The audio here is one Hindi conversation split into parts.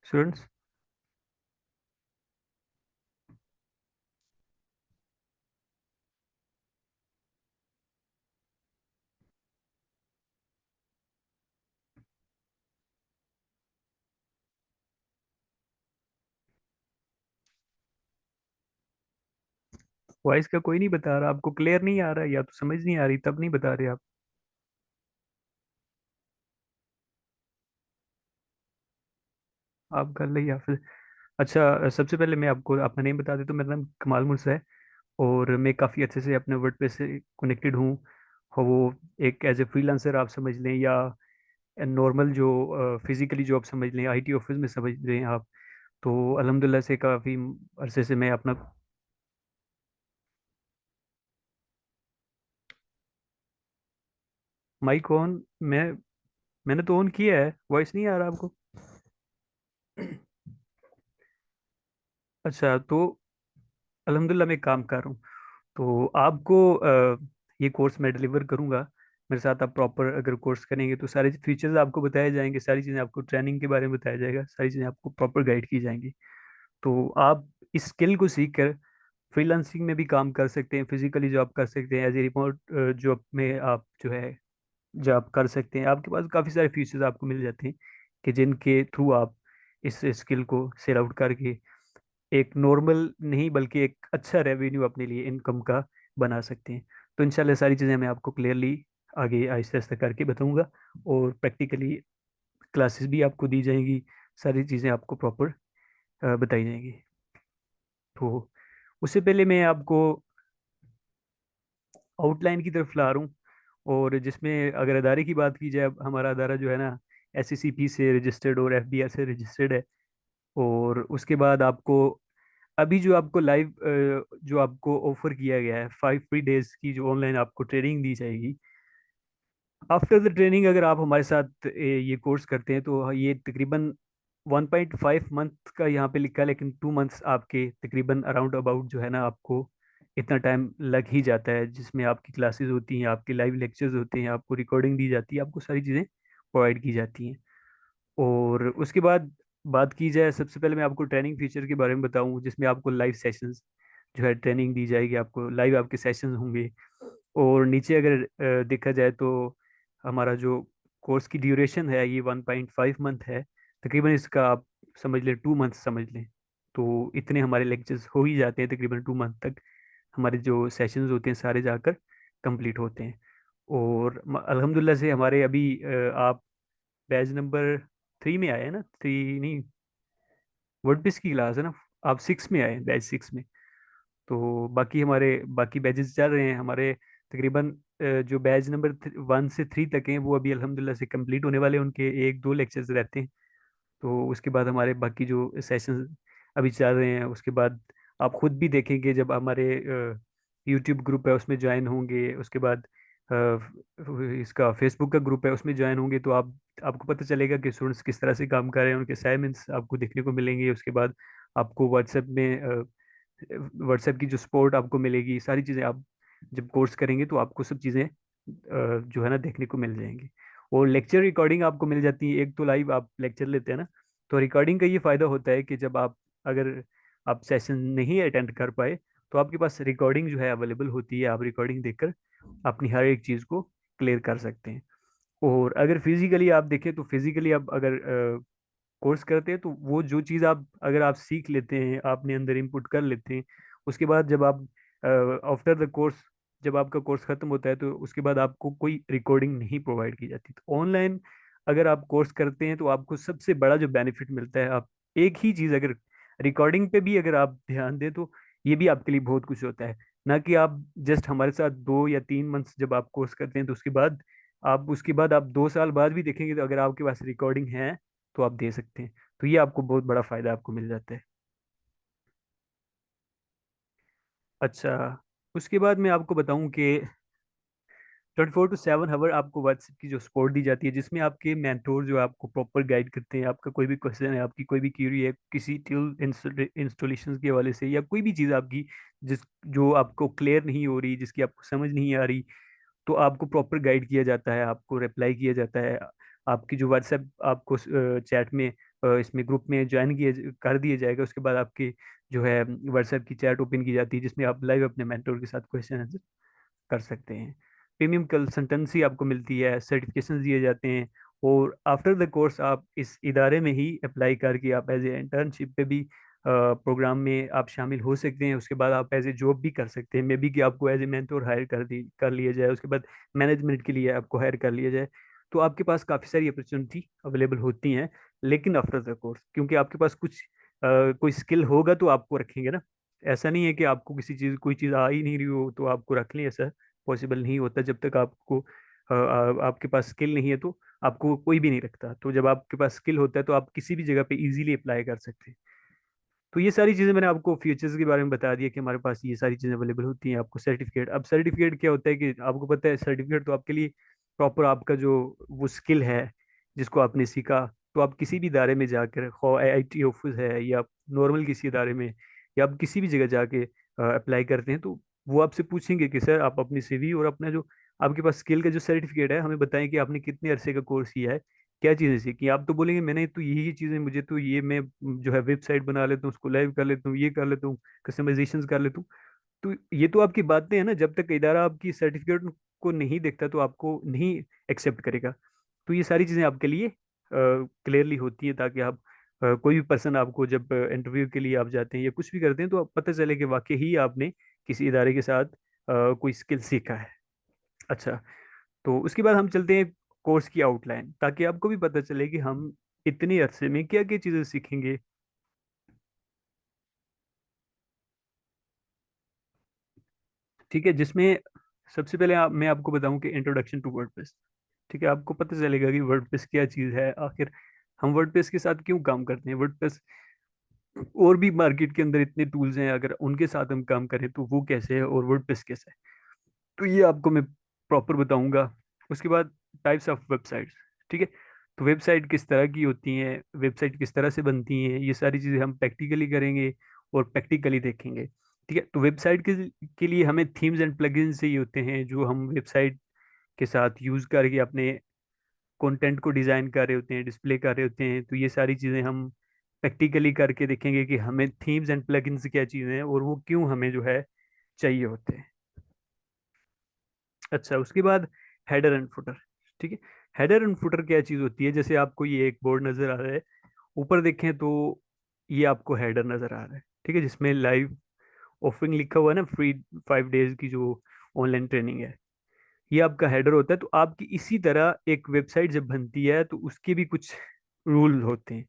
स्टूडेंट्स। वॉइस का कोई नहीं बता रहा, आपको क्लियर नहीं आ रहा है या तो समझ नहीं आ रही तब नहीं बता रहे आप। आप कर ले या फिर। अच्छा, सबसे पहले मैं आपको अपना नेम बता देता हूँ। मेरा नाम कमाल मुर्सा है और मैं काफ़ी अच्छे से अपने वर्डप्रेस से कनेक्टेड हूँ। और वो एक एज ए फ्रीलांसर आप समझ लें या नॉर्मल जो फिजिकली जॉब समझ लें, आईटी ऑफिस में समझ लें आप। तो अल्हम्दुलिल्लाह से काफ़ी अरसे से मैं अपना। Mic on. मैंने तो ऑन किया है, वॉइस नहीं आ रहा आपको? अच्छा, तो अल्हम्दुलिल्लाह मैं काम कर रहा हूँ। तो आपको ये कोर्स मैं डिलीवर करूँगा। मेरे साथ आप प्रॉपर अगर कोर्स करेंगे तो सारे फीचर्स आपको बताए जाएंगे, सारी चीज़ें आपको ट्रेनिंग के बारे में बताया जाएगा, सारी चीज़ें आपको प्रॉपर गाइड की जाएंगी। तो आप इस स्किल को सीख कर फ्रीलांसिंग में भी काम कर सकते हैं, फिजिकली जॉब कर सकते हैं, एज ए रिमोट जॉब में आप जो है जॉब कर सकते हैं। आपके पास काफ़ी सारे फीचर्स आपको मिल जाते हैं कि जिनके थ्रू आप इस स्किल को सेल आउट करके एक नॉर्मल नहीं बल्कि एक अच्छा रेवेन्यू अपने लिए इनकम का बना सकते हैं। तो इंशाल्लाह सारी चीज़ें मैं आपको क्लियरली आगे आहिस्ता आहिस्ता करके बताऊंगा और प्रैक्टिकली क्लासेस भी आपको दी जाएंगी, सारी चीज़ें आपको प्रॉपर बताई जाएंगी। तो उससे पहले मैं आपको आउटलाइन की तरफ ला रहा हूँ। और जिसमें अगर अदारे की बात की जाए, अब हमारा अदारा जो है ना SECP से रजिस्टर्ड और FBI से रजिस्टर्ड है। और उसके बाद आपको अभी जो आपको लाइव जो आपको ऑफर किया गया है 5 फ्री डेज की जो ऑनलाइन आपको ट्रेनिंग दी जाएगी। आफ्टर द ट्रेनिंग अगर आप हमारे साथ ये कोर्स करते हैं तो ये तकरीबन 1.5 मंथ का यहाँ पे लिखा है, लेकिन 2 मंथ्स आपके तकरीबन अराउंड अबाउट जो है ना आपको इतना टाइम लग ही जाता है, जिसमें आपकी क्लासेस होती हैं, आपके लाइव लेक्चर्स होते हैं, आपको रिकॉर्डिंग दी जाती है, आपको सारी चीज़ें प्रोवाइड की जाती हैं। और उसके बाद बात की जाए, सबसे पहले मैं आपको ट्रेनिंग फीचर के बारे में बताऊं, जिसमें आपको लाइव सेशंस जो है ट्रेनिंग दी जाएगी, आपको लाइव आपके सेशंस होंगे। और नीचे अगर देखा जाए तो हमारा जो कोर्स की ड्यूरेशन है ये 1.5 मंथ है। तकरीबन इसका आप समझ लें 2 मंथ समझ लें। तो इतने हमारे लेक्चर्स हो ही जाते हैं, तकरीबन 2 मंथ तक हमारे जो सेशंस होते हैं सारे जाकर कंप्लीट होते हैं। और अल्हम्दुलिल्लाह से हमारे अभी आप बैच नंबर 3 में आए हैं ना, 3 नहीं, वर्डप्रेस की क्लास है ना, आप 6 में आए, बैच 6 में। तो बाकी हमारे बाकी बैचेस चल रहे हैं हमारे। तकरीबन जो बैच नंबर 1 से 3 तक हैं वो अभी अल्हम्दुलिल्लाह से कंप्लीट होने वाले हैं, उनके 1-2 लेक्चर्स रहते हैं। तो उसके बाद हमारे बाकी जो सेशन अभी चल रहे हैं, उसके बाद आप खुद भी देखेंगे जब हमारे यूट्यूब ग्रुप है उसमें ज्वाइन होंगे, उसके बाद इसका फेसबुक का ग्रुप है उसमें ज्वाइन होंगे, तो आप आपको पता चलेगा कि स्टूडेंट्स किस तरह से काम कर रहे हैं, उनके असाइनमेंट्स आपको देखने को मिलेंगे। उसके बाद आपको व्हाट्सएप की जो सपोर्ट आपको मिलेगी, सारी चीज़ें आप जब कोर्स करेंगे तो आपको सब चीज़ें जो है ना देखने को मिल जाएंगी। और लेक्चर रिकॉर्डिंग आपको मिल जाती है, एक तो लाइव आप लेक्चर लेते हैं ना, तो रिकॉर्डिंग का ये फ़ायदा होता है कि जब आप अगर आप सेशन नहीं अटेंड कर पाए तो आपके पास रिकॉर्डिंग जो है अवेलेबल होती है, आप रिकॉर्डिंग देखकर अपनी हर एक चीज़ को क्लियर कर सकते हैं। और अगर फिजिकली आप देखें तो फिजिकली आप अगर कोर्स करते हैं तो वो जो चीज़ आप अगर आप सीख लेते हैं, आपने अंदर इनपुट कर लेते हैं, उसके बाद जब आप आफ्टर द कोर्स जब आपका कोर्स खत्म होता है तो उसके बाद आपको कोई रिकॉर्डिंग नहीं प्रोवाइड की जाती। तो ऑनलाइन अगर आप कोर्स करते हैं तो आपको सबसे बड़ा जो बेनिफिट मिलता है, आप एक ही चीज़ अगर रिकॉर्डिंग पे भी अगर आप ध्यान दें तो ये भी आपके लिए बहुत कुछ होता है। ना कि आप जस्ट हमारे साथ 2 या 3 मंथ्स जब आप कोर्स करते हैं तो उसके बाद आप 2 साल बाद भी देखेंगे तो अगर आपके पास रिकॉर्डिंग है तो आप दे सकते हैं। तो ये आपको बहुत बड़ा फायदा आपको मिल जाता है। अच्छा, उसके बाद मैं आपको बताऊं कि 24/7 आपको व्हाट्सएप की जो सपोर्ट दी जाती है, जिसमें आपके मेंटोर जो आपको प्रॉपर गाइड करते हैं, आपका कोई भी क्वेश्चन है, आपकी कोई भी क्यूरी है किसी टूल इंस्टॉलेशन के हवाले से या कोई भी चीज़ आपकी जिस जो आपको क्लियर नहीं हो रही, जिसकी आपको समझ नहीं आ रही, तो आपको प्रॉपर गाइड किया जाता है, आपको रिप्लाई किया जाता है। आपकी जो व्हाट्सएप आपको चैट में इसमें ग्रुप में ज्वाइन किए कर दिया जाएगा। उसके बाद आपकी जो है व्हाट्सएप की चैट ओपन की जाती है, जिसमें आप लाइव अपने मेंटोर के साथ क्वेश्चन आंसर कर सकते हैं। प्रीमियम कंसल्टेंसी आपको मिलती है, सर्टिफिकेशन दिए जाते हैं। और आफ्टर द कोर्स आप इस इदारे में ही अप्लाई करके आप एज ए इंटर्नशिप पे भी प्रोग्राम में आप शामिल हो सकते हैं। उसके बाद आप एज ए जॉब भी कर सकते हैं, मे बी कि आपको एज ए मेंटोर हायर कर लिया जाए, उसके बाद मैनेजमेंट के लिए आपको हायर कर लिया जाए। तो आपके पास काफ़ी सारी अपॉर्चुनिटी अवेलेबल होती हैं। लेकिन आफ्टर द कोर्स, क्योंकि आपके पास कुछ कोई स्किल होगा तो आपको रखेंगे ना। ऐसा नहीं है कि आपको किसी चीज़ कोई चीज़ आ ही नहीं रही हो तो आपको रख लें, ऐसा पॉसिबल नहीं होता। जब तक आपको आपके पास स्किल नहीं है तो आपको कोई भी नहीं रखता। तो जब आपके पास स्किल होता है तो आप किसी भी जगह पे इजीली अप्लाई कर सकते हैं। तो ये सारी चीज़ें मैंने आपको फीचर्स के बारे में बता दिया कि हमारे पास ये सारी चीज़ें अवेलेबल होती हैं। आपको सर्टिफिकेट, अब सर्टिफिकेट क्या होता है कि आपको पता है सर्टिफिकेट तो आपके लिए प्रॉपर आपका जो वो स्किल है जिसको आपने सीखा, तो आप किसी भी इदारे में जाकर, खो आईआईटी ऑफिस है या नॉर्मल किसी इदारे में, या आप किसी भी जगह जाके अप्लाई करते हैं, तो वो आपसे पूछेंगे कि सर आप अपनी सीवी और अपना जो आपके पास स्किल का जो सर्टिफिकेट है हमें बताएं कि आपने कितने अरसे का कोर्स किया है, क्या चीज़ें सीखी। आप तो बोलेंगे मैंने तो यही चीज़ें, मुझे तो ये मैं जो है वेबसाइट बना लेता हूँ, उसको लाइव कर लेता हूँ, ये कर लेता हूँ, कस्टमाइजेशन कर लेता हूँ। तो ये तो आपकी बातें हैं ना, जब तक इदारा आपकी सर्टिफिकेट को नहीं देखता तो आपको नहीं एक्सेप्ट करेगा। तो ये सारी चीज़ें आपके लिए क्लियरली होती है, ताकि आप कोई भी पर्सन आपको जब इंटरव्यू के लिए आप जाते हैं या कुछ भी करते हैं तो आप पता चले कि वाकई ही आपने किसी इदारे के साथ कोई स्किल सीखा है। अच्छा, तो उसके बाद हम चलते हैं कोर्स की आउटलाइन, ताकि आपको भी पता चले कि हम इतने अरसे में क्या क्या चीज़ें सीखेंगे। ठीक है, जिसमें सबसे पहले मैं आपको बताऊं कि इंट्रोडक्शन टू वर्डप्रेस। ठीक है, आपको पता चलेगा कि वर्डप्रेस क्या चीज़ है, आखिर हम वर्डप्रेस के साथ क्यों काम करते हैं। वर्डप्रेस और भी मार्केट के अंदर इतने टूल्स हैं, अगर उनके साथ हम काम करें तो वो कैसे है और वर्डप्रेस कैसे है, तो ये आपको मैं प्रॉपर बताऊंगा। उसके बाद टाइप्स ऑफ वेबसाइट्स। ठीक है, तो वेबसाइट किस तरह की होती हैं, वेबसाइट किस तरह से बनती हैं, ये सारी चीज़ें हम प्रैक्टिकली करेंगे और प्रैक्टिकली देखेंगे। ठीक है, तो वेबसाइट के लिए हमें थीम्स एंड प्लगइन्स चाहिए होते हैं, जो हम वेबसाइट के साथ यूज़ करके अपने कंटेंट को डिज़ाइन कर रहे होते हैं, डिस्प्ले कर रहे होते हैं। तो ये सारी चीज़ें हम प्रैक्टिकली करके देखेंगे कि हमें थीम्स एंड प्लगइन्स क्या चीज़ें हैं और वो क्यों हमें जो है चाहिए होते हैं। अच्छा, उसके बाद हेडर एंड फुटर। ठीक है, हेडर एंड फुटर क्या चीज़ होती है, जैसे आपको ये एक बोर्ड नज़र आ रहा है, ऊपर देखें तो ये आपको हेडर नज़र आ रहा है। ठीक है, जिसमें लाइव ऑफरिंग लिखा हुआ है ना, फ्री 5 डेज की जो ऑनलाइन ट्रेनिंग है, ये आपका हेडर होता है। तो आपकी इसी तरह एक वेबसाइट जब बनती है तो उसके भी कुछ रूल होते हैं,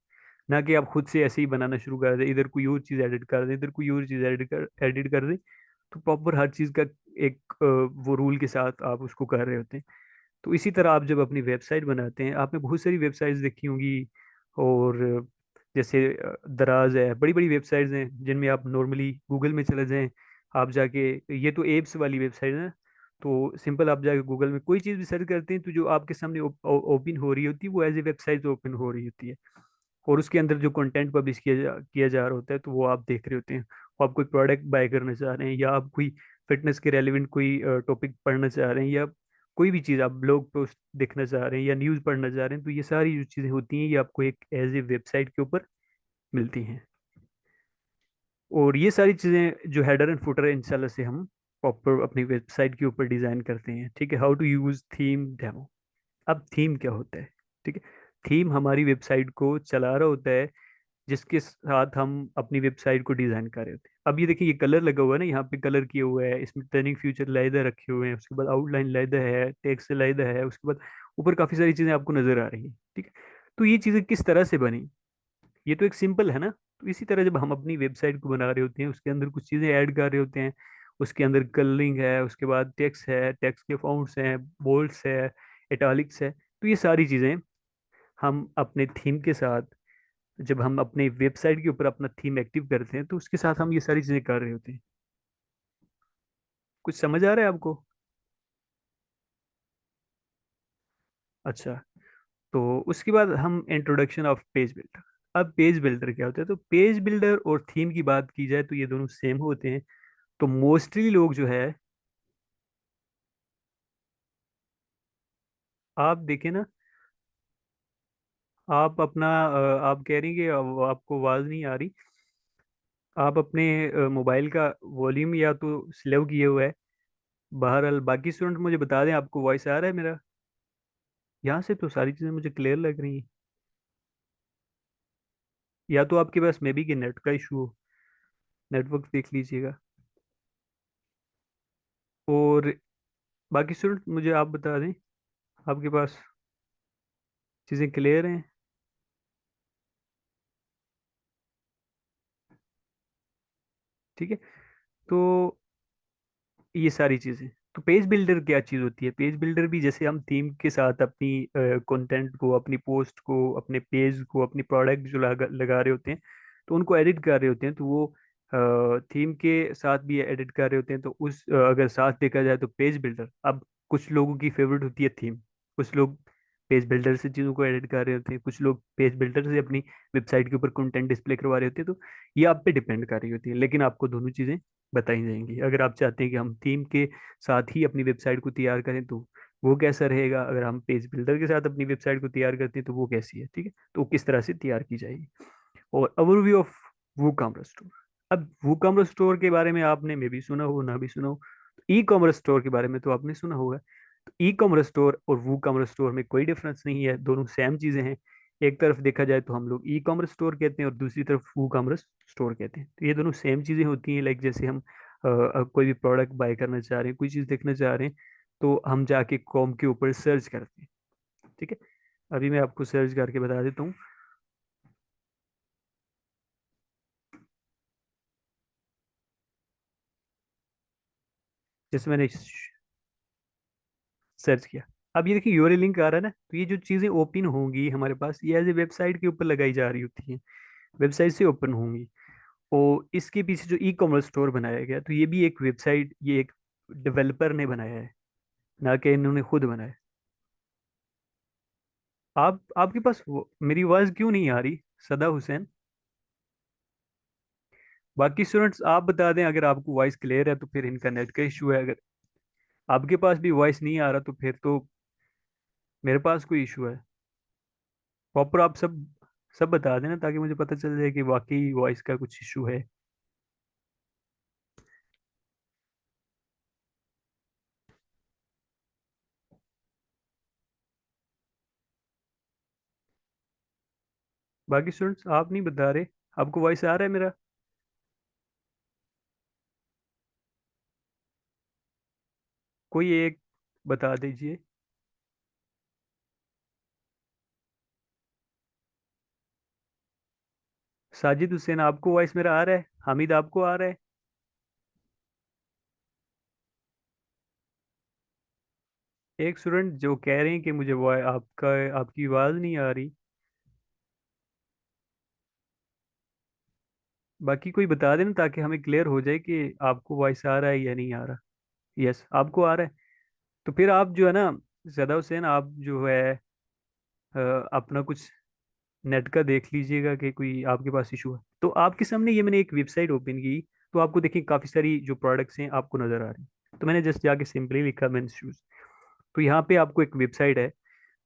ना कि आप खुद से ऐसे ही बनाना शुरू कर दें, इधर कोई और चीज़ एडिट कर दें, इधर कोई और चीज़ एडिट कर दें। तो प्रॉपर हर चीज़ का एक वो रूल के साथ आप उसको कर रहे होते हैं। तो इसी तरह आप जब अपनी वेबसाइट बनाते हैं, आपने बहुत सारी वेबसाइट्स देखी होंगी, और जैसे दराज है, बड़ी बड़ी वेबसाइट्स हैं जिनमें आप नॉर्मली गूगल में चले जाएं, आप जाके, ये तो एप्स वाली वेबसाइट है ना, तो सिंपल आप जाके गूगल में कोई चीज़ भी सर्च करते हैं तो जो आपके सामने ओपन हो रही होती है वो एज ए वेबसाइट ओपन हो रही होती है। और उसके अंदर जो कंटेंट पब्लिश किया जा रहा होता है तो वो आप देख रहे होते हैं। वो आप कोई प्रोडक्ट बाय करना चाह रहे हैं, या आप कोई फिटनेस के रेलिवेंट कोई टॉपिक पढ़ना चाह रहे हैं, या कोई भी चीज़ आप ब्लॉग पोस्ट देखना चाह रहे हैं या न्यूज़ पढ़ना चाह रहे हैं, तो ये सारी जो चीज़ें होती हैं ये आपको एक एज ए वेबसाइट के ऊपर मिलती हैं। और ये सारी चीज़ें जो हेडर एंड फुटर है, इंशाल्लाह से हम प्रॉपर अपनी वेबसाइट के ऊपर डिज़ाइन करते हैं। ठीक है, how to use theme demo. अब थीम क्या होता है। ठीक है, थीम हमारी वेबसाइट को चला रहा होता है, जिसके साथ हम अपनी वेबसाइट को डिजाइन कर रहे होते हैं। अब ये देखिए, ये कलर लगा हुआ है ना, यहाँ पे कलर किए हुए है, इसमें टर्निंग फ्यूचर लाइदर रखे हुए हैं, उसके बाद आउटलाइन लाइदर है, टेक्स्ट लाइदर है, उसके बाद ऊपर काफी सारी चीजें आपको नजर आ रही हैं। ठीक है, तो ये चीजें किस तरह से बनी, ये तो एक सिंपल है ना। तो इसी तरह जब हम अपनी वेबसाइट को बना रहे होते हैं, उसके अंदर कुछ चीजें ऐड कर रहे होते हैं, उसके अंदर कलरिंग है, उसके बाद टेक्स्ट है, टेक्स्ट के फॉन्ट्स हैं, बोल्ड्स है, इटैलिक्स है, तो ये सारी चीजें हम अपने थीम के साथ, जब हम अपने वेबसाइट के ऊपर अपना थीम एक्टिव करते हैं तो उसके साथ हम ये सारी चीजें कर रहे होते हैं। कुछ समझ आ रहा है आपको। अच्छा, तो उसके बाद हम इंट्रोडक्शन ऑफ पेज बिल्डर। अब पेज बिल्डर क्या होता है, तो पेज बिल्डर और थीम की बात की जाए तो ये दोनों सेम होते हैं। तो मोस्टली लोग जो है, आप देखें ना, आप अपना आप कह रही कि आपको आवाज़ नहीं आ रही। आप अपने मोबाइल का वॉल्यूम या तो स्लो किए हुआ है। बहरहाल बाकी स्टूडेंट मुझे बता दें, आपको वॉइस आ रहा है मेरा? यहाँ से तो सारी चीज़ें मुझे क्लियर लग रही हैं। या तो आपके पास मे बी कि नेट का इशू हो, नेटवर्क देख लीजिएगा। और बाकी स्टूडेंट मुझे आप बता दें, आपके पास चीज़ें क्लियर हैं? ठीक है। तो ये सारी चीजें, तो पेज बिल्डर क्या चीज होती है? पेज बिल्डर भी जैसे हम थीम के साथ अपनी कंटेंट को, अपनी पोस्ट को, अपने पेज को, अपनी प्रोडक्ट जो लगा रहे होते हैं, तो उनको एडिट कर रहे होते हैं, तो वो थीम के साथ भी एडिट कर रहे होते हैं। तो उस अगर साथ देखा जाए तो पेज बिल्डर, अब कुछ लोगों की फेवरेट होती है थीम, कुछ लोग पेज बिल्डर से चीज़ों को एडिट कर रहे होते हैं, कुछ लोग पेज बिल्डर से अपनी वेबसाइट के ऊपर कंटेंट डिस्प्ले करवा रहे होते हैं। तो ये आप पे डिपेंड कर रही होती है, लेकिन आपको दोनों चीज़ें बताई जाएंगी। अगर आप चाहते हैं कि हम थीम के साथ ही अपनी वेबसाइट को तैयार करें तो वो कैसा रहेगा, अगर हम पेज बिल्डर के साथ अपनी वेबसाइट को तैयार करते हैं तो वो कैसी है, ठीक है, तो किस तरह से तैयार की जाएगी। और ओवरव्यू ऑफ वूकॉमर्स स्टोर। अब वूकॉमर्स स्टोर के बारे में आपने मे भी सुना हो, ना भी सुना हो। ई कॉमर्स स्टोर के बारे में तो आपने सुना होगा। तो ई कॉमर्स स्टोर और वू कॉमर्स स्टोर में कोई डिफरेंस नहीं है, दोनों सेम चीजें हैं। एक तरफ देखा जाए तो हम लोग ई कॉमर्स स्टोर कहते हैं और दूसरी तरफ वू कॉमर्स स्टोर कहते हैं। तो ये दोनों सेम चीजें होती हैं। लाइक जैसे हम कोई भी प्रोडक्ट बाय करना चाह रहे हैं, कोई चीज देखना चाह रहे हैं, तो हम जाके कॉम के ऊपर सर्च करते हैं। ठीक है। अभी मैं आपको सर्च करके बता देता हूँ। जैसे मैंने सर्च किया, अब ये देखिए यूआरएल लिंक आ रहा है ना, तो ये जो चीज़ें ओपन होंगी हमारे पास, ये एज ए वेबसाइट के ऊपर लगाई जा रही होती हैं, वेबसाइट से ओपन होंगी। और इसके पीछे जो ई कॉमर्स स्टोर बनाया गया, तो ये भी एक वेबसाइट, ये एक डेवलपर ने बनाया है, ना कि इन्होंने खुद बनाया। आप आपके पास मेरी आवाज़ क्यों नहीं आ रही, सदा हुसैन? बाकी स्टूडेंट्स आप बता दें, अगर आपको वॉइस क्लियर है तो फिर इनका नेट का इशू है। अगर आपके पास भी वॉइस नहीं आ रहा तो फिर तो मेरे पास कोई इशू है। प्रॉपर आप सब सब बता देना ताकि मुझे पता चल जाए कि वाकई वॉइस का कुछ इशू है। बाकी स्टूडेंट्स आप नहीं बता रहे, आपको वॉइस आ रहा है मेरा? कोई एक बता दीजिए। साजिद हुसैन आपको वॉइस मेरा आ रहा है? हामिद आपको आ रहा है? एक स्टूडेंट जो कह रहे हैं कि मुझे वो आपका आपकी आवाज़ नहीं आ रही। बाकी कोई बता देना ताकि हमें क्लियर हो जाए कि आपको वॉइस आ रहा है या नहीं आ रहा। यस, आपको आ रहा है। तो फिर आप जो है ना, ज़्यादा हुसैन, आप जो है अपना कुछ नेट का देख लीजिएगा कि कोई आपके पास इशू है। तो आपके सामने ये मैंने एक वेबसाइट ओपन की, तो आपको देखिए काफ़ी सारी जो प्रोडक्ट्स हैं आपको नज़र आ रही हैं। तो मैंने जस्ट जाके सिंपली लिखा मेंस शूज़। तो यहाँ पे आपको एक वेबसाइट है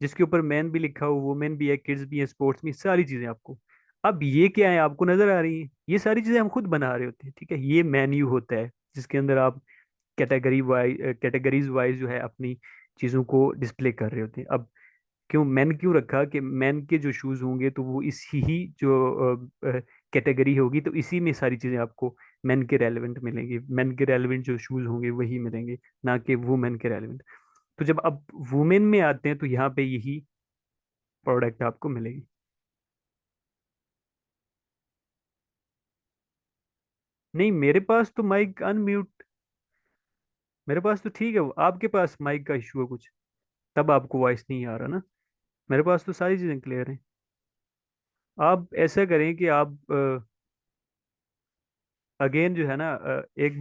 जिसके ऊपर मैन भी लिखा हो, वुमेन भी है, किड्स भी है, स्पोर्ट्स भी, सारी चीज़ें आपको। अब ये क्या है आपको नज़र आ रही है, ये सारी चीज़ें हम खुद बना रहे होते हैं। ठीक है, ये मेन्यू होता है जिसके अंदर आप कैटेगरीज वाइज जो है अपनी चीज़ों को डिस्प्ले कर रहे होते हैं। अब क्यों मैन क्यों रखा, कि मैन के जो शूज़ होंगे तो वो इसी ही जो कैटेगरी होगी, तो इसी में सारी चीज़ें आपको मैन के रेलेवेंट मिलेंगी। मैन के रेलेवेंट जो शूज़ होंगे वही मिलेंगे, ना कि वुमेन के रेलेवेंट। तो जब आप वुमेन में आते हैं तो यहाँ पे यही प्रोडक्ट आपको मिलेगी। नहीं, मेरे पास तो माइक अनम्यूट, मेरे पास तो ठीक है। आपके पास माइक का इशू है कुछ, तब आपको वॉइस नहीं आ रहा ना। मेरे पास तो सारी चीज़ें क्लियर हैं। आप ऐसा करें कि आप अगेन जो है ना, एक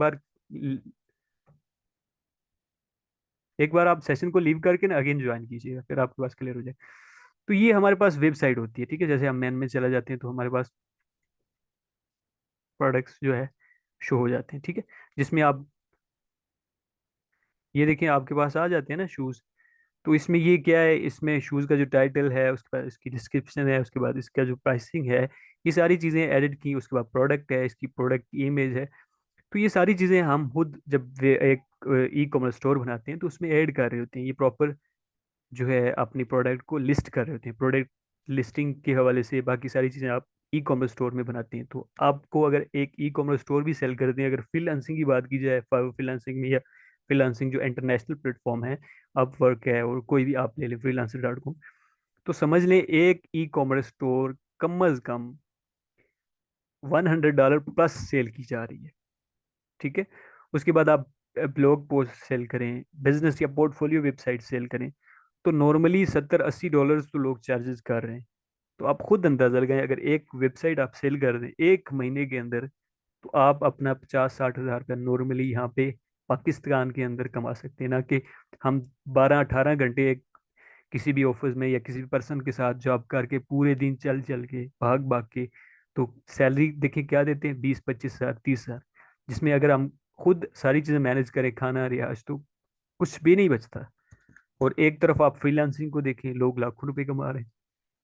बार आप सेशन को लीव करके ना अगेन ज्वाइन कीजिएगा, फिर आपके पास क्लियर हो जाए। तो ये हमारे पास वेबसाइट होती है। ठीक है, जैसे हम मेन में चला जाते हैं तो हमारे पास प्रोडक्ट्स जो है शो हो जाते हैं। ठीक है, जिसमें आप ये देखिए आपके पास आ जाते हैं ना शूज़। तो इसमें ये क्या है, इसमें शूज़ का जो टाइटल है, उसके बाद इसकी डिस्क्रिप्शन है, उसके बाद इसका जो प्राइसिंग है, ये सारी चीज़ें एडिट की, उसके बाद प्रोडक्ट है, इसकी प्रोडक्ट की इमेज है। तो ये सारी चीज़ें हम खुद जब एक ई कॉमर्स स्टोर बनाते हैं तो उसमें ऐड कर रहे होते हैं, ये प्रॉपर जो है अपनी प्रोडक्ट को लिस्ट कर रहे होते हैं। प्रोडक्ट लिस्टिंग के हवाले से बाकी सारी चीज़ें आप ई कॉमर्स स्टोर में बनाते हैं। तो आपको अगर एक ई कॉमर्स स्टोर भी सेल करते हैं, अगर फ्रीलांसिंग की बात की जाए, फ्रीलांसिंग में, या फ्रीलांसिंग जो इंटरनेशनल प्लेटफॉर्म है, अपवर्क है और कोई भी आप ले लें freelancer.com, तो समझ लें एक ई कॉमर्स स्टोर कम अज कम $100 प्लस सेल की जा रही है। ठीक है। उसके बाद आप ब्लॉग पोस्ट सेल करें, बिजनेस या पोर्टफोलियो वेबसाइट सेल करें, तो नॉर्मली $70-80 तो लोग चार्जेस कर रहे हैं। तो आप खुद अंदाजा लगाएं, अगर एक वेबसाइट आप सेल कर दें एक महीने के अंदर, तो आप अपना 50-60 हज़ार का नॉर्मली यहाँ पे पाकिस्तान के अंदर कमा सकते हैं। ना कि हम 12-18 घंटे किसी भी ऑफिस में या किसी भी पर्सन के साथ जॉब करके पूरे दिन चल चल के भाग भाग के, तो सैलरी देखिए क्या देते हैं, 20-25 हज़ार, 30 हज़ार, जिसमें अगर हम खुद सारी चीज़ें मैनेज करें, खाना रिहाज, तो कुछ भी नहीं बचता। और एक तरफ आप फ्रीलांसिंग को देखें, लोग लाखों रुपए कमा रहे हैं।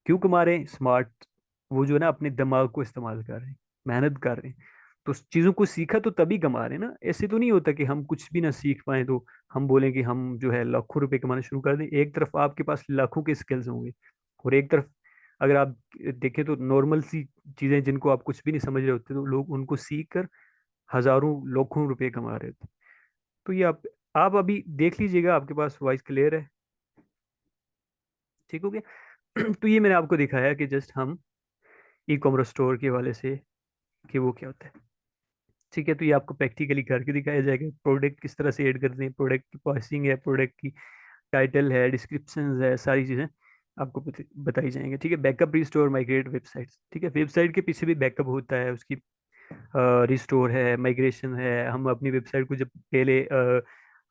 क्यों कमा रहे हैं? स्मार्ट, वो जो है ना अपने दिमाग को इस्तेमाल कर रहे हैं, मेहनत कर रहे हैं। तो चीज़ों को सीखा तो तभी कमा रहे हैं ना। ऐसे तो नहीं होता कि हम कुछ भी ना सीख पाए तो हम बोलें कि हम जो है लाखों रुपए कमाना शुरू कर दें। एक तरफ आपके पास लाखों के स्किल्स होंगे, और एक तरफ अगर आप देखें तो नॉर्मल सी चीज़ें जिनको आप कुछ भी नहीं समझ रहे होते, तो लोग उनको सीख कर हजारों लाखों रुपए कमा रहे थे। तो ये आप अभी देख लीजिएगा, आपके पास वॉइस क्लियर है? ठीक हो गया। तो ये मैंने आपको दिखाया कि जस्ट हम ई कॉमर्स स्टोर के हवाले से कि वो क्या होता है। ठीक है। तो ये आपको प्रैक्टिकली करके दिखाया जाएगा, प्रोडक्ट किस तरह से ऐड करते हैं, प्रोडक्ट की प्राइसिंग है, प्रोडक्ट की टाइटल है, डिस्क्रिप्शन है, सारी चीज़ें आपको बताई जाएंगी। ठीक है। Backup, restore, migrate website. ठीक है। वेबसाइट के पीछे भी बैकअप होता है, उसकी रिस्टोर है, माइग्रेशन है। हम अपनी वेबसाइट को जब पहले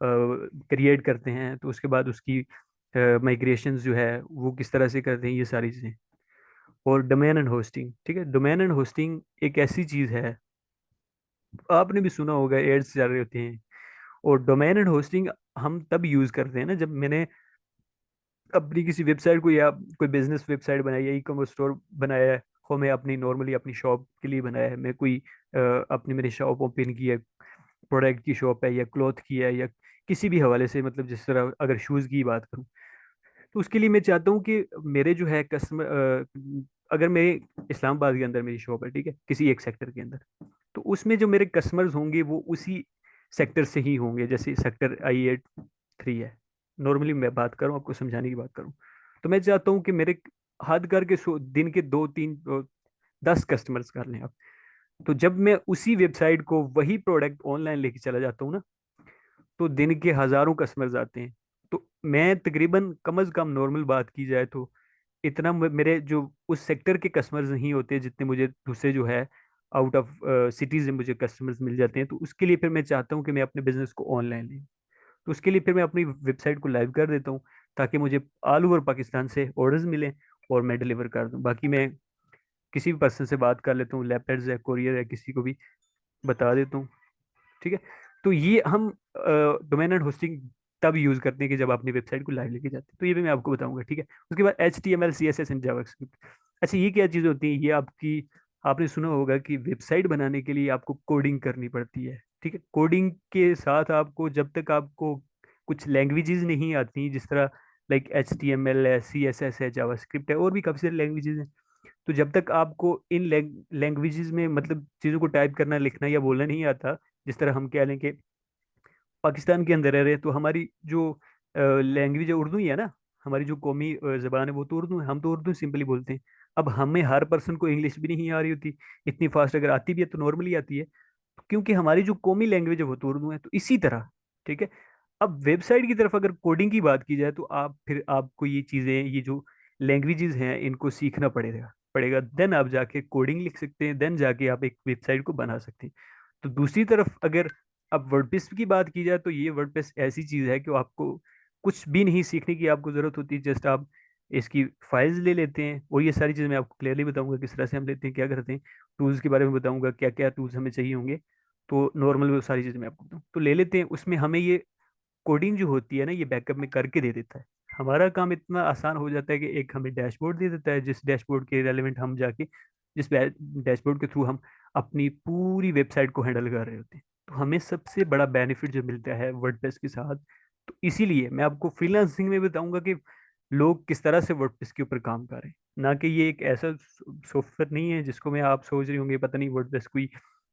क्रिएट करते हैं तो उसके बाद उसकी माइग्रेशन जो है वो किस तरह से करते हैं, ये सारी चीज़ें। और डोमेन एंड होस्टिंग। ठीक है। डोमेन एंड होस्टिंग एक ऐसी चीज़ है, आपने भी सुना होगा, एड्स चल रहे होते हैं। और डोमेन एंड होस्टिंग हम तब यूज़ करते हैं ना, जब मैंने अपनी किसी वेबसाइट को या कोई बिजनेस वेबसाइट बनाई है, ई कॉमर्स स्टोर बनाया है, हो मैं अपनी नॉर्मली अपनी शॉप के लिए बनाया है, मैं कोई अपनी मेरी शॉप ओपन की है, प्रोडक्ट की शॉप है या क्लॉथ की है या किसी भी हवाले से, मतलब जिस तरह अगर शूज़ की बात करूँ, तो उसके लिए मैं चाहता हूँ कि मेरे जो है कस्टमर, अगर मेरे इस्लामाबाद के अंदर मेरी शॉप है, ठीक है, किसी एक सेक्टर के अंदर, तो उसमें जो मेरे कस्टमर्स होंगे वो उसी सेक्टर से ही होंगे। जैसे सेक्टर I83 है, नॉर्मली मैं बात करूँ, आपको समझाने की बात करूँ, तो मैं चाहता हूँ कि मेरे हद करके दिन के 2-3-10 कस्टमर्स कर लें आप। तो जब मैं उसी वेबसाइट को वही प्रोडक्ट ऑनलाइन लेके चला जाता हूँ ना, तो दिन के हजारों कस्टमर्स आते हैं। तो मैं तकरीबन कम अज कम नॉर्मल बात की जाए तो इतना मेरे जो उस सेक्टर के कस्टमर्स नहीं होते जितने मुझे दूसरे जो है आउट ऑफ सिटीज में मुझे कस्टमर्स मिल जाते हैं। तो उसके लिए फिर मैं चाहता हूँ कि मैं अपने बिजनेस को ऑनलाइन लें। तो उसके लिए फिर मैं अपनी वेबसाइट को लाइव कर देता हूँ, ताकि मुझे ऑल ओवर पाकिस्तान से ऑर्डर्स मिलें और मैं डिलीवर कर दूँ। बाकी मैं किसी भी पर्सन से बात कर लेता हूँ, लेपर्स है, कोरियर है, किसी को भी बता देता हूँ। ठीक है। तो ये हम डोमेन एंड होस्टिंग तब यूज करते हैं कि जब अपनी वेबसाइट को लाइव लेके जाते हैं। तो ये भी मैं आपको बताऊंगा। ठीक है। उसके बाद HTML CSS एंड जावास्क्रिप्ट। अच्छा, ये क्या चीज़ होती है? ये आपकी, आपने सुना होगा कि वेबसाइट बनाने के लिए आपको कोडिंग करनी पड़ती है। ठीक है। कोडिंग के साथ आपको, जब तक आपको कुछ लैंग्वेजेस नहीं आती, जिस तरह लाइक HTML है, CSS है, जावास्क्रिप्ट है, और भी काफ़ी सारी लैंग्वेजेस हैं, तो जब तक आपको इन लैंग्वेजेस में मतलब चीज़ों को टाइप करना, लिखना या बोलना नहीं आता, जिस तरह हम कह लें कि पाकिस्तान के अंदर रह रहे हैं, तो हमारी जो लैंग्वेज है उर्दू ही है ना, हमारी जो कौमी ज़बान है वो तो उर्दू है, हम तो उर्दू सिंपली बोलते हैं। अब हमें हर पर्सन को इंग्लिश भी नहीं आ रही होती इतनी फास्ट, अगर आती भी है तो नॉर्मली आती है, क्योंकि हमारी जो कौमी लैंग्वेज है वो तो उर्दू है। तो इसी तरह, ठीक है, अब वेबसाइट की तरफ अगर कोडिंग की बात की जाए, तो आप फिर आपको ये चीज़ें, ये जो लैंग्वेजेस हैं, इनको सीखना पड़ेगा पड़ेगा देन आप जाके कोडिंग लिख सकते हैं, देन जाके आप एक वेबसाइट को बना सकते हैं। तो दूसरी तरफ अगर अब वर्डप्रेस की बात की जाए, तो ये वर्डप्रेस ऐसी चीज़ है कि आपको कुछ भी नहीं सीखने की आपको ज़रूरत होती, जस्ट आप इसकी फाइल्स ले लेते हैं, और ये सारी चीज़ें मैं आपको क्लियरली बताऊंगा किस तरह से हम लेते हैं, क्या करते हैं, टूल्स के बारे में बताऊंगा, क्या क्या टूल्स हमें चाहिए होंगे। तो नॉर्मल वो सारी चीज़ें मैं आपको बताऊँ, तो ले लेते हैं। उसमें हमें ये कोडिंग जो होती है ना, ये बैकअप में करके दे देता है। हमारा काम इतना आसान हो जाता है कि एक हमें डैशबोर्ड दे देता है, जिस डैशबोर्ड के रेलेवेंट हम जाके, जिस डैशबोर्ड के थ्रू हम अपनी पूरी वेबसाइट को हैंडल कर रहे होते हैं। तो हमें सबसे बड़ा बेनिफिट जो मिलता है वर्डप्रेस के साथ, तो इसीलिए मैं आपको फ्रीलांसिंग में बताऊंगा कि लोग किस तरह से वर्डप्रेस के ऊपर काम कर रहे हैं, ना कि ये एक ऐसा सॉफ्टवेयर नहीं है जिसको मैं आप सोच रही होंगे पता नहीं वर्डप्रेस कोई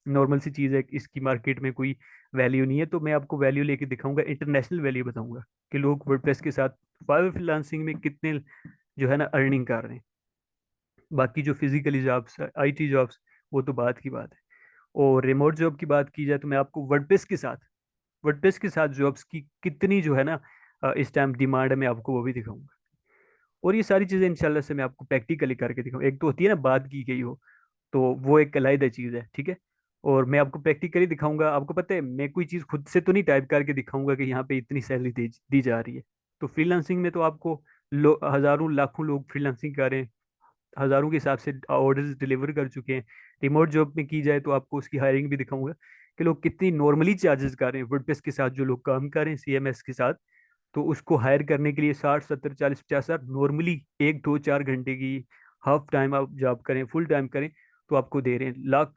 नॉर्मल सी चीज़ है, इसकी मार्केट में कोई वैल्यू नहीं है। तो मैं आपको वैल्यू लेके दिखाऊंगा, इंटरनेशनल वैल्यू बताऊंगा कि लोग वर्डप्रेस के साथ फाइवर फ्रीलांसिंग में कितने जो है ना अर्निंग कर रहे हैं। बाकी जो फिजिकली जॉब्स, आईटी जॉब्स, वो तो बात की बात है। और रिमोट जॉब की बात की जाए तो मैं आपको वर्डप्रेस के साथ जॉब्स की कितनी जो है ना इस टाइम डिमांड है, मैं आपको वो भी दिखाऊंगा। और ये सारी चीज़ें इंशाल्लाह से मैं आपको प्रैक्टिकली करके दिखाऊंगा। एक तो होती है ना बात की गई हो, तो वो एक अलग चीज़ है, ठीक है। और मैं आपको प्रैक्टिकली दिखाऊंगा। आपको पता है मैं कोई चीज़ खुद से तो नहीं टाइप करके दिखाऊंगा कि यहाँ पे इतनी सैलरी दी जा रही है। तो फ्रीलांसिंग में तो आपको हजारों लाखों लोग फ्रीलांसिंग कर रहे हैं, हजारों के हिसाब से ऑर्डर्स डिलीवर कर चुके हैं। रिमोट जॉब में की जाए तो आपको उसकी हायरिंग भी दिखाऊंगा कि लोग कितनी नॉर्मली चार्जेस कर रहे हैं वर्डप्रेस के साथ। जो लोग काम कर रहे हैं सीएमएस के साथ, तो उसको हायर करने के लिए 60 70 40 50 हज़ार नॉर्मली, 1 2 4 घंटे की हाफ टाइम आप जॉब करें, फुल टाइम करें, तो आपको दे रहे हैं लाख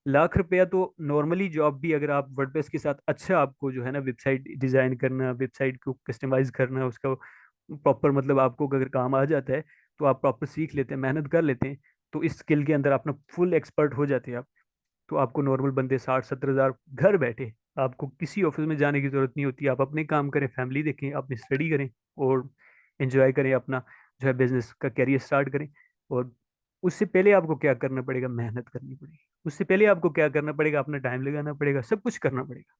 लाख रुपया। तो नॉर्मली जॉब भी अगर आप वर्डप्रेस के साथ अच्छा, आपको जो है ना वेबसाइट डिजाइन करना, वेबसाइट को कस्टमाइज करना, उसका प्रॉपर मतलब आपको अगर काम आ जाता है, तो आप प्रॉपर सीख लेते हैं, मेहनत कर लेते हैं, तो इस स्किल के अंदर अपना फुल एक्सपर्ट हो जाते हैं आप। तो आपको नॉर्मल बंदे 60 70 हज़ार घर बैठे, आपको किसी ऑफिस में जाने की जरूरत नहीं होती। आप अपने काम करें, फैमिली देखें, अपनी स्टडी करें, और एंजॉय करें अपना जो है बिजनेस का कैरियर स्टार्ट करें। और उससे पहले आपको क्या करना पड़ेगा? मेहनत करनी पड़ेगी। उससे पहले आपको क्या करना पड़ेगा? अपना टाइम लगाना पड़ेगा, सब कुछ करना पड़ेगा।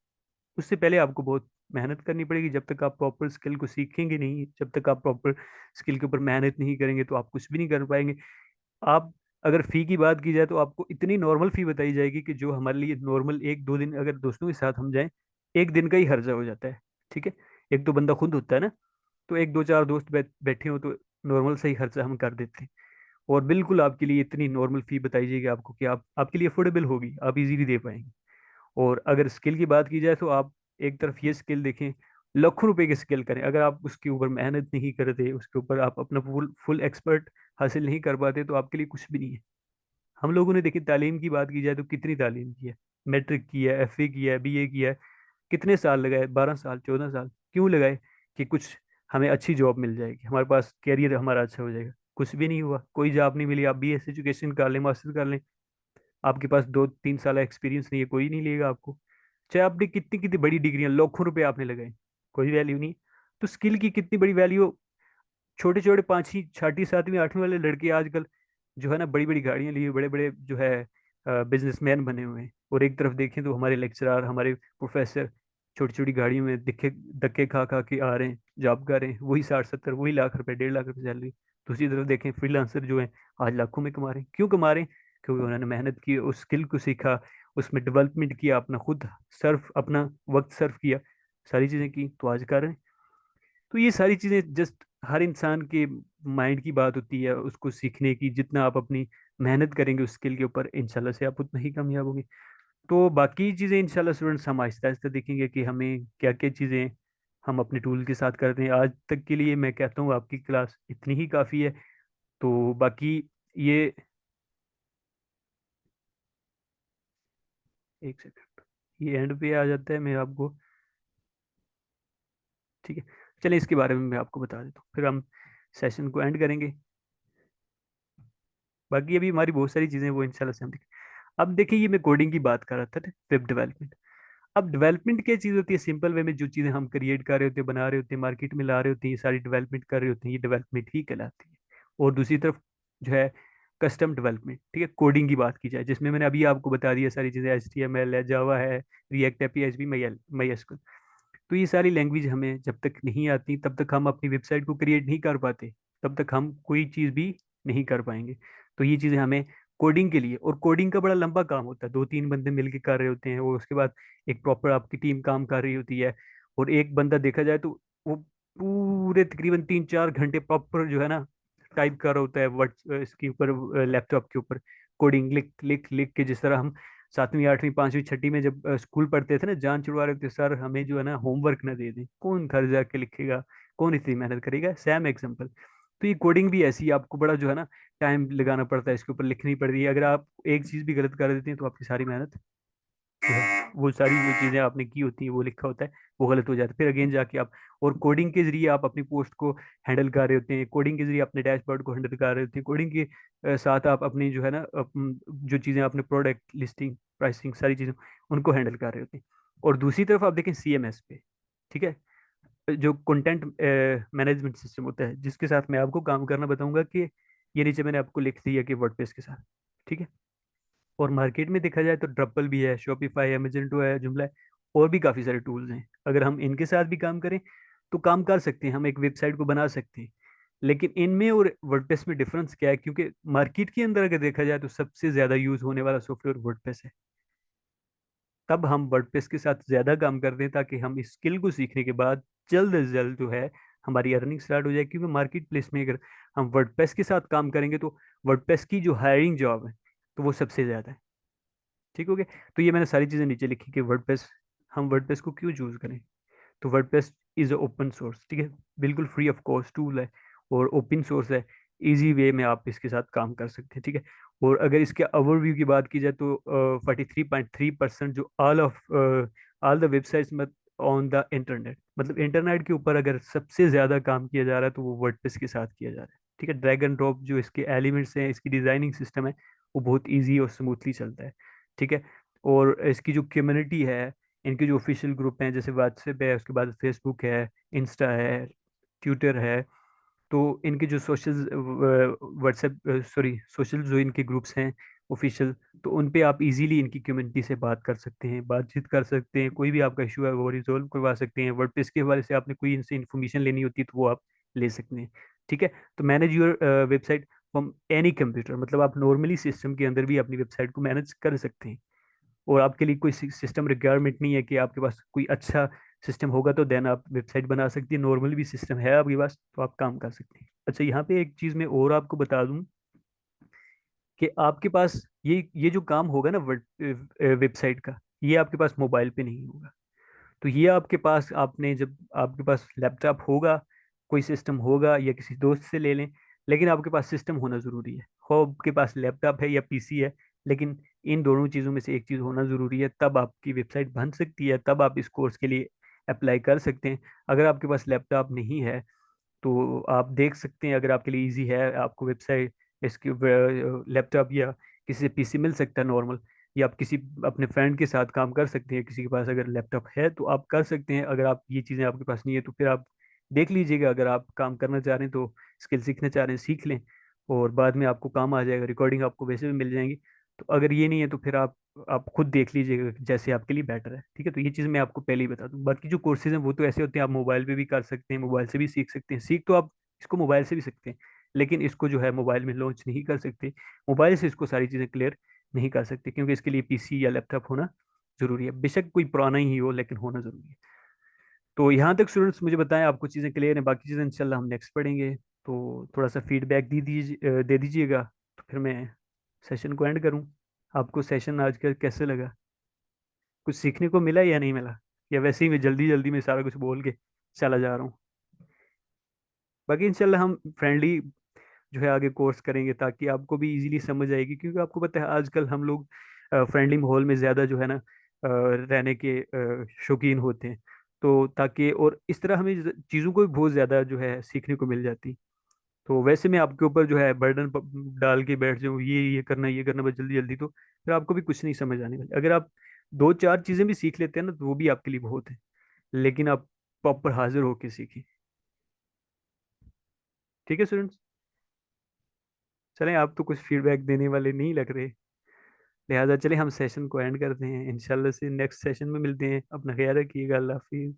उससे पहले आपको बहुत मेहनत करनी पड़ेगी। जब तक आप प्रॉपर स्किल को सीखेंगे नहीं, जब तक आप प्रॉपर स्किल के ऊपर मेहनत नहीं करेंगे, तो आप कुछ भी नहीं कर पाएंगे। आप अगर फी की बात की जाए तो आपको इतनी नॉर्मल फी बताई जाएगी कि जो हमारे लिए नॉर्मल, 1 2 दिन अगर दोस्तों के साथ हम जाएं, एक दिन का ही खर्चा हो जाता है, ठीक है। एक तो बंदा खुद होता है ना, तो 1 2 4 दोस्त बैठे हो तो नॉर्मल सही खर्चा हम कर देते हैं। और बिल्कुल आपके लिए इतनी नॉर्मल फी बताई जाएगी आपको कि आप आपके लिए अफोर्डेबल होगी, आप इजीली दे पाएंगे। और अगर स्किल की बात की जाए तो आप एक तरफ ये स्किल देखें, लाखों रुपए की स्किल करें, अगर आप उसके ऊपर मेहनत नहीं करते, उसके ऊपर आप अपना फुल फुल एक्सपर्ट हासिल नहीं कर पाते, तो आपके लिए कुछ भी नहीं है। हम लोगों ने देखिए तालीम की बात की जाए तो कितनी तालीम की है, मैट्रिक की है, एफए किया है, बीए किया है, कितने साल लगाए? 12 साल 14 साल क्यों लगाए? कि कुछ हमें अच्छी जॉब मिल जाएगी, हमारे पास कैरियर हमारा अच्छा हो जाएगा। कुछ भी नहीं हुआ, कोई जॉब नहीं मिली। आप बीएस एजुकेशन कर लें, मास्टर कर लें, आपके पास 2 3 साल एक्सपीरियंस नहीं है, कोई नहीं लेगा आपको। चाहे आपने कितनी कितनी बड़ी डिग्रियां, लाखों रुपए आपने लगाए, कोई वैल्यू नहीं। तो स्किल की कितनी बड़ी वैल्यू। छोटे छोटे 5वीं 6वीं 7वीं 8वीं वाले लड़के आजकल जो है ना बड़ी बड़ी गाड़ियां लिए, बड़े बड़े जो है बिजनेसमैन बने हुए हैं। और एक तरफ देखें तो हमारे लेक्चरर, हमारे प्रोफेसर छोटी छोटी गाड़ियों में दिखे धक्के खा खा के आ रहे हैं, जॉब कर रहे हैं, वही 60 70, वही लाख रुपए 1.5 लाख रुपए सैलरी। दूसरी तरफ देखें फ्रीलांसर जो है आज लाखों में कमा रहे हैं। क्यों कमा रहे हैं? क्योंकि उन्होंने मेहनत की, उस स्किल को सीखा, उसमें डेवलपमेंट किया, अपना खुद सर्फ अपना वक्त सर्फ किया, सारी चीजें की, तो आज कर रहे हैं। तो ये सारी चीजें जस्ट हर इंसान के माइंड की बात होती है, उसको सीखने की। जितना आप अपनी मेहनत करेंगे उस स्किल के ऊपर, इंशाल्लाह से आप उतना ही कामयाब होंगे। तो बाकी चीजें इंशाल्लाह स्टूडेंट्स हम आहिस्ता आहिस्ता देखेंगे कि हमें क्या क्या चीजें हम अपने टूल के साथ करते हैं। आज तक के लिए मैं कहता हूँ आपकी क्लास इतनी ही काफ़ी है। तो बाकी ये, एक सेकंड, ये एंड पे आ जाता है, मैं आपको, ठीक है, चलिए इसके बारे में मैं आपको बता देता हूँ, फिर हम सेशन को एंड करेंगे। बाकी अभी हमारी बहुत सारी चीज़ें वो इंशाल्लाह से हम देखें। अब देखिए, ये मैं कोडिंग की बात कर रहा था, वेब डेवलपमेंट। अब डेवलपमेंट क्या चीज़ होती है? सिंपल वे में जो चीज़ें हम क्रिएट कर रहे होते हैं, बना रहे होते हैं, मार्केट में ला रहे होते हैं, ये सारी डेवलपमेंट कर रहे होते हैं, ये डेवलपमेंट ही कहलाती है। और दूसरी तरफ जो है कस्टम डेवलपमेंट, ठीक है, कोडिंग की बात की जाए, जिसमें मैंने अभी आपको बता दिया सारी चीज़ें, HTML है, जावा है, रिएक्ट है, PHP, माई एसक्यूएल। तो ये सारी लैंग्वेज हमें जब तक नहीं आती, तब तक हम अपनी वेबसाइट को क्रिएट नहीं कर पाते, तब तक हम कोई चीज़ भी नहीं कर पाएंगे। तो ये चीज़ें हमें कोडिंग के लिए, और कोडिंग का बड़ा लंबा काम होता है, 2 3 बंदे मिलके कर रहे होते हैं, और उसके बाद एक प्रॉपर आपकी टीम काम कर रही होती है। और एक बंदा देखा जाए तो वो पूरे तकरीबन 3 4 घंटे प्रॉपर जो है ना टाइप कर रहा होता है वर्ड इसके ऊपर, लैपटॉप के ऊपर, कोडिंग लिख लिख लिख के। जिस तरह हम 7वीं 8वीं 5वीं 6वीं में जब स्कूल पढ़ते थे ना, जान छुड़वा रहे थे, सर हमें जो है ना होमवर्क ना दे दें, कौन घर जाके लिखेगा, कौन इतनी मेहनत करेगा, सैम एग्जाम्पल। तो ये कोडिंग भी ऐसी है, आपको बड़ा जो है ना टाइम लगाना पड़ता है, इसके ऊपर लिखनी पड़ती है। अगर आप एक चीज भी गलत कर देते हैं तो आपकी सारी मेहनत जो है, वो सारी जो चीजें आपने की होती हैं, वो लिखा होता है, वो गलत हो जाता है। फिर अगेन जाके आप, और कोडिंग के जरिए आप अपनी पोस्ट को हैंडल कर रहे होते हैं, कोडिंग के जरिए अपने डैशबोर्ड को हैंडल कर रहे होते हैं, कोडिंग के साथ आप अपनी जो है ना जो चीजें आपने प्रोडक्ट लिस्टिंग प्राइसिंग सारी चीजें उनको हैंडल कर रहे होते हैं। और दूसरी तरफ आप देखें सीएमएस पे, ठीक है, जो कंटेंट मैनेजमेंट सिस्टम होता है, जिसके साथ मैं आपको काम करना बताऊंगा, कि ये नीचे मैंने आपको लिख दिया कि वर्डप्रेस के साथ, ठीक है। और मार्केट में देखा जाए तो ड्रपल भी है, शॉपिफाई है, मेजेंटो है, जुमला है, और भी काफ़ी सारे टूल्स हैं। अगर हम इनके साथ भी काम करें तो काम कर सकते हैं, हम एक वेबसाइट को बना सकते हैं। लेकिन इनमें और वर्डप्रेस में डिफरेंस क्या है, क्योंकि मार्केट के अंदर अगर देखा जाए तो सबसे ज़्यादा यूज़ होने वाला सॉफ्टवेयर वर्डप्रेस है। तब हम वर्डप्रेस के साथ ज़्यादा काम करते हैं, ताकि हम इस स्किल को सीखने के बाद जल्द से जल्द जो है हमारी अर्निंग स्टार्ट हो जाए। क्योंकि मार्केट प्लेस में अगर हम वर्डप्रेस के साथ काम करेंगे तो वर्डप्रेस की जो हायरिंग जॉब है तो वो सबसे ज़्यादा है। ठीक हो गया। तो ये मैंने सारी चीज़ें नीचे लिखी कि वर्डप्रेस, हम वर्डप्रेस को क्यों चूज करें। तो वर्डप्रेस इज ओपन सोर्स, ठीक है, बिल्कुल फ्री ऑफ कॉस्ट टूल है, और ओपन सोर्स है। इजी वे में आप इसके साथ काम कर सकते हैं, ठीक है। और अगर इसके ओवरव्यू की बात की जाए तो 43.3% जो ऑल द वेबसाइट्स में ऑन द इंटरनेट, मतलब इंटरनेट के ऊपर अगर सबसे ज़्यादा काम किया जा रहा है तो वो वर्डप्रेस के साथ किया जा रहा है, ठीक है। ड्रैग एंड ड्रॉप जो इसके एलिमेंट्स हैं, इसकी डिजाइनिंग सिस्टम है, वो बहुत ईजी और स्मूथली चलता है, ठीक है। और इसकी जो कम्युनिटी है, इनके जो ऑफिशियल ग्रुप हैं, जैसे व्हाट्सएप है, उसके बाद फेसबुक है, इंस्टा है, ट्विटर है, तो इनके जो सोशल व्हाट्सएप सॉरी सोशल जो इनके ग्रुप्स हैं ऑफिशियल, तो उन पे आप इजीली इनकी कम्युनिटी से बात कर सकते हैं, बातचीत कर सकते हैं, कोई भी आपका इशू है वो रिजोल्व करवा सकते हैं। वर्डप्रेस के हवाले से आपने कोई इनसे इन्फॉर्मेशन लेनी होती है तो वो आप ले सकते हैं, ठीक है। तो manage your website from any computer, मतलब आप नॉर्मली सिस्टम के अंदर भी अपनी वेबसाइट को मैनेज कर सकते हैं। और आपके लिए कोई सिस्टम रिक्वायरमेंट नहीं है कि आपके पास कोई अच्छा सिस्टम होगा तो देन आप वेबसाइट बना सकती है। नॉर्मली भी सिस्टम है आपके पास तो आप काम कर सकते हैं। अच्छा, यहाँ पे एक चीज़ मैं और आपको बता दूं कि आपके पास ये जो काम होगा ना वेबसाइट का, ये आपके पास मोबाइल पे नहीं होगा। तो ये आपके पास, आपने जब आपके पास लैपटॉप होगा, कोई सिस्टम होगा, या किसी दोस्त से ले लें, लेकिन आपके पास सिस्टम होना ज़रूरी है। हो आपके पास लैपटॉप है या पीसी है, लेकिन इन दोनों चीज़ों में से एक चीज़ होना ज़रूरी है, तब आपकी वेबसाइट बन सकती है, तब आप इस कोर्स के लिए अप्लाई कर सकते हैं। अगर आपके पास लैपटॉप नहीं है तो आप देख सकते हैं, अगर आपके लिए इजी है, आपको वेबसाइट इसके लैपटॉप या किसी से पीसी मिल सकता है नॉर्मल, या आप किसी अपने फ्रेंड के साथ काम कर सकते हैं, किसी के पास अगर लैपटॉप है तो आप कर सकते हैं। अगर आप ये चीज़ें आपके पास नहीं है तो फिर आप देख लीजिएगा, अगर आप काम करना चाह रहे हैं तो स्किल सीखना चाह रहे हैं सीख लें, और बाद में आपको काम आ जाएगा, रिकॉर्डिंग आपको वैसे भी मिल जाएंगी। तो अगर ये नहीं है तो फिर आप खुद देख लीजिएगा जैसे आपके लिए बेटर है, ठीक है। तो ये चीज़ मैं आपको पहले ही बता दूं। बाकी जो कोर्सेज हैं वो तो ऐसे होते हैं, आप मोबाइल पे भी कर सकते हैं, मोबाइल से भी सीख सकते हैं, सीख तो आप इसको मोबाइल से भी सकते हैं, लेकिन इसको जो है मोबाइल में लॉन्च नहीं कर सकते, मोबाइल से इसको सारी चीज़ें क्लियर नहीं कर सकते, क्योंकि इसके लिए पीसी या लैपटॉप होना जरूरी है, बेशक कोई पुराना ही हो लेकिन होना जरूरी है। तो यहाँ तक स्टूडेंट्स मुझे बताएं आपको चीज़ें क्लियर हैं, बाकी चीज़ें इंशाल्लाह हम नेक्स्ट पढ़ेंगे। तो थोड़ा सा फीडबैक दे दीजिएगा, तो फिर मैं सेशन को एंड करूँ। आपको सेशन आज का कैसे लगा, कुछ सीखने को मिला या नहीं मिला, या वैसे ही मैं जल्दी जल्दी में सारा कुछ बोल के चला जा रहा हूँ। बाकी इंशाल्लाह हम फ्रेंडली जो है आगे कोर्स करेंगे, ताकि आपको भी इजीली समझ आएगी, क्योंकि आपको पता है आजकल हम लोग फ्रेंडली माहौल में ज़्यादा जो है ना रहने के शौकीन होते हैं। तो ताकि और इस तरह हमें चीज़ों को भी बहुत ज़्यादा जो है सीखने को मिल जाती। तो वैसे मैं आपके ऊपर जो है बर्डन डाल के बैठ जाऊँ, ये करना ये करना बस जल्दी जल्दी, तो फिर आपको भी कुछ नहीं समझ आने वाली। अगर आप दो चार चीज़ें भी सीख लेते हैं ना तो वो भी आपके लिए बहुत है, लेकिन आप प्रॉपर हाजिर होके सीखें। ठीक है स्टूडेंट्स, चलें, आप तो कुछ फीडबैक देने वाले नहीं लग रहे, लिहाजा चले हम सेशन को एंड करते हैं। इंशाल्लाह से नेक्स्ट सेशन में मिलते हैं। अपना ख्याल रखिएगा। अल्लाह हाफिज़।